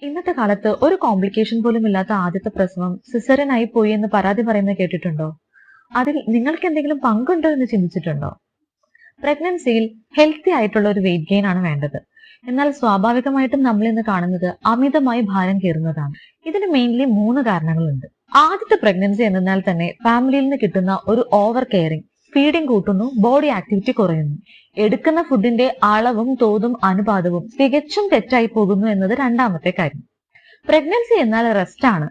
ഇന്നത്തെ കാലത്ത് ഒരു കോംപ്ലിക്കേഷൻ പോലും ഇല്ലാത്ത ആദ്യത്തെ പ്രസവം സിസേറിയൻ ആയി പോയി എന്ന് പരാതി പറയുന്നത് കേട്ടിട്ടുണ്ടോ? അതിൽ നിങ്ങൾക്ക് എന്തെങ്കിലും പങ്കുണ്ടോ എന്ന് ചിന്തിച്ചിട്ടുണ്ടോ? പ്രഗ്നൻസിയിൽ ഹെൽത്തി ആയിട്ടുള്ള ഒരു വെയിറ്റ് ഗെയിൻ ആണ് വേണ്ടത്. എന്നാൽ സ്വാഭാവികമായിട്ടും നമ്മൾ ഇന്ന് കാണുന്നത് അമിതമായി ഭാരം കയറുന്നതാണ്. ഇതിന് മെയിൻലി 3 കാരണങ്ങളുണ്ട്. ആദ്യത്തെ പ്രഗ്നൻസി എന്നാൽ തന്നെ ഫാമിലിയിൽ നിന്ന് കിട്ടുന്ന ഒരു ഓവർ കെയറിങ്, ഫീഡിംഗ് കൂട്ടുന്നു, ബോഡി ആക്ടിവിറ്റി കുറയുന്നു, എടുക്കുന്ന ഫുഡിന്റെ അളവും തോതും അനുപാതവും തികച്ചും തെറ്റായി പോകുന്നു എന്നത് രണ്ടാമത്തെ കാര്യം. പ്രഗ്നൻസി എന്നാൽ റെസ്റ്റ് ആണ്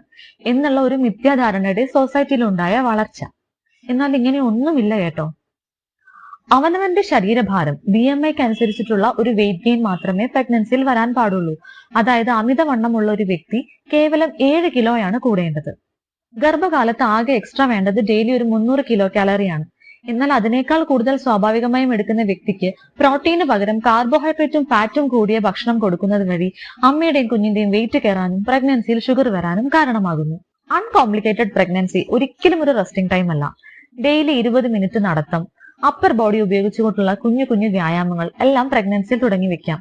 എന്നുള്ള ഒരു മിഥ്യാധാരണയുടെ സൊസൈറ്റിയിൽ ഉണ്ടായ വളർച്ച. എന്നാൽ ഇങ്ങനെ ഒന്നുമില്ല കേട്ടോ. അവനവന്റെ ശരീരഭാരം BMIക്ക് അനുസരിച്ചിട്ടുള്ള ഒരു വെയിറ്റ് ഗെയിൻ മാത്രമേ പ്രഗ്നൻസിയിൽ വരാൻ പാടുള്ളൂ. അതായത് അമിതവണ്ണമുള്ള ഒരു വ്യക്തി കേവലം 7 കിലോയാണ് കൂടേണ്ടത്. ഗർഭകാലത്ത് ആകെ എക്സ്ട്രാ വേണ്ടത് ഡെയിലി ഒരു 300 കിലോ കാലറിയാണ്. എന്നാൽ അതിനേക്കാൾ കൂടുതൽ സ്വാഭാവികമായും എടുക്കുന്ന വ്യക്തിക്ക് പ്രോട്ടീന് പകരം കാർബോഹൈഡ്രേറ്റും ഫാറ്റും കൂടിയ ഭക്ഷണം കൊടുക്കുന്നത് വഴി അമ്മയുടെയും കുഞ്ഞിന്റെയും വെയിറ്റ് കയറാനും പ്രഗ്നൻസിയിൽ ഷുഗർ വരാനും കാരണമാകുന്നു. അൺകോംപ്ലിക്കേറ്റഡ് പ്രഗ്നൻസി ഒരിക്കലും ഒരു റെസ്റ്റിംഗ് ടൈം അല്ല. ഡെയിലി 20 മിനിറ്റ് നടത്തം, അപ്പർ ബോഡി ഉപയോഗിച്ചുകൊണ്ടുള്ള കുഞ്ഞു കുഞ്ഞു വ്യായാമങ്ങൾ എല്ലാം പ്രഗ്നൻസിയിൽ തുടങ്ങി വെക്കാം.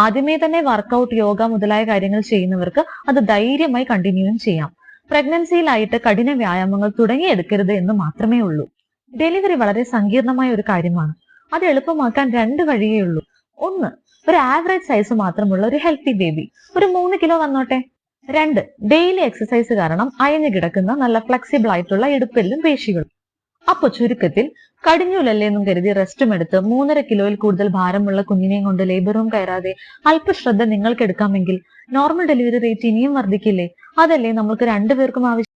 ആദ്യമേ തന്നെ വർക്കൗട്ട്, യോഗ മുതലായ കാര്യങ്ങൾ ചെയ്യുന്നവർക്ക് അത് ധൈര്യമായി കണ്ടിന്യൂയും ചെയ്യാം. പ്രഗ്നൻസിയിലായിട്ട് കഠിന വ്യായാമങ്ങൾ തുടങ്ങിയെടുക്കരുത് എന്ന് മാത്രമേ ഉള്ളൂ. ഡെലിവറി വളരെ സങ്കീർണമായ ഒരു കാര്യമാണ്. അത് എളുപ്പമാക്കാൻ 2 വഴിയേ ഉള്ളൂ. ഒന്ന്, ഒരു ആവറേജ് സൈസ് മാത്രമുള്ള ഒരു ഹെൽത്തി ബേബി, ഒരു 3 കിലോ വന്നോട്ടെ. 2, ഡെയിലി എക്സസൈസ് കാരണം അയഞ്ഞു കിടക്കുന്ന നല്ല ഫ്ലെക്സിബിൾ ആയിട്ടുള്ള ഇടുപ്പെല്ലും പേശികളും. അപ്പൊ ചുരുക്കത്തിൽ, കടിഞ്ഞൂലല്ലേ എന്നും കരുതി റെസ്റ്റും എടുത്ത് 3.5 കിലോയിൽ കൂടുതൽ ഭാരമുള്ള കുഞ്ഞിനെയും കൊണ്ട് ലേബർ റൂം കയറാതെ അല്പശ്രദ്ധ നിങ്ങൾക്ക് എടുക്കാമെങ്കിൽ നോർമൽ ഡെലിവറി റേറ്റ് ഇനിയും വർദ്ധിക്കില്ലേ? അതല്ലേ നമ്മൾക്ക് 2 പേർക്കും ആവശ്യം.